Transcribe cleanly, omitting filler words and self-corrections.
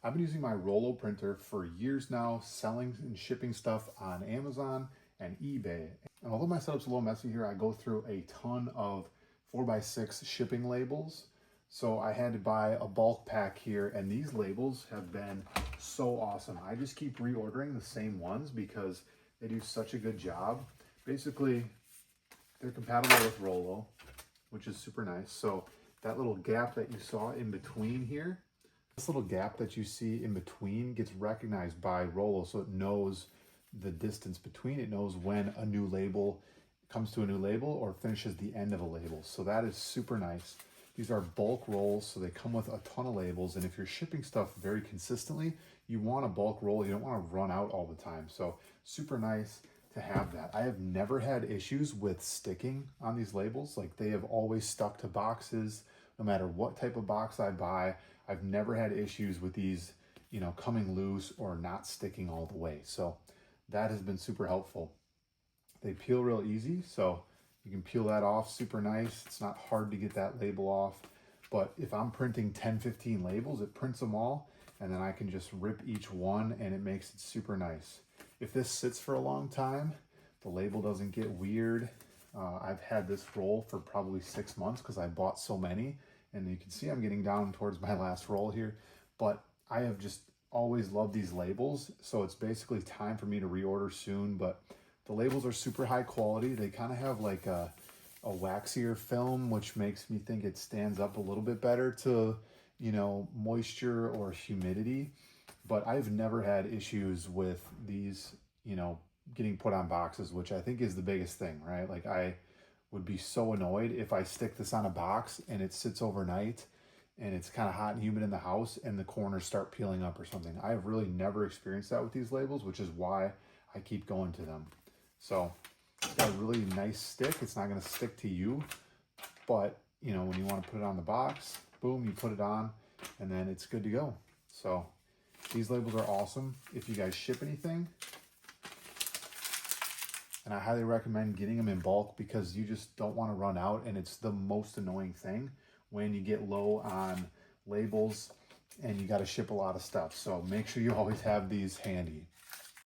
I've been using my Rollo printer for years now, selling and shipping stuff on Amazon and eBay. And although my setup's a little messy here, I go through a ton of 4x6 shipping labels. So I had to buy a bulk pack here, and these labels have been so awesome. I just keep reordering the same ones because they do such a good job. Basically, they're compatible with Rollo, which is super nice. So that little gap that you saw in between here, this little gap that you see in between gets recognized by Rollo, so it knows the distance between. It knows when a new label comes to a new label or finishes the end of a label. So that is super nice. These are bulk rolls, so they come with a ton of labels. And if you're shipping stuff very consistently, you want a bulk roll. You don't want to run out all the time. So super nice to have that. I have never had issues with sticking on these labels. Like, they have always stuck to boxes, no matter what type of box I buy. I've never had issues with these, coming loose or not sticking all the way. So that has been super helpful. They peel real easy, so you can peel that off super nice. It's not hard to get that label off. But if I'm printing 10, 15 labels, it prints them all, and then I can just rip each one, and it makes it super nice. If this sits for a long time, the label doesn't get weird. I've had this roll for probably 6 months because I bought so many, and you can see I'm getting down towards my last roll here. But I have just always loved these labels, so it's basically time for me to reorder soon. But the labels are super high quality. They kind of have like a waxier film, which makes me think it stands up a little bit better to, moisture or humidity. But I've never had issues with these, getting put on boxes, which I think is the biggest thing, right? Like, I would be so annoyed if I stick this on a box and it sits overnight and it's kind of hot and humid in the house and the corners start peeling up or something. I've really never experienced that with these labels, which is why I keep going to them. So it's got a really nice stick. It's not going to stick to you, but when you want to put it on the box, boom, you put it on, and then it's good to go. So these labels are awesome. If you guys ship anything, and I highly recommend getting them in bulk because you just don't want to run out, and it's the most annoying thing when you get low on labels and you got to ship a lot of stuff. So make sure you always have these handy.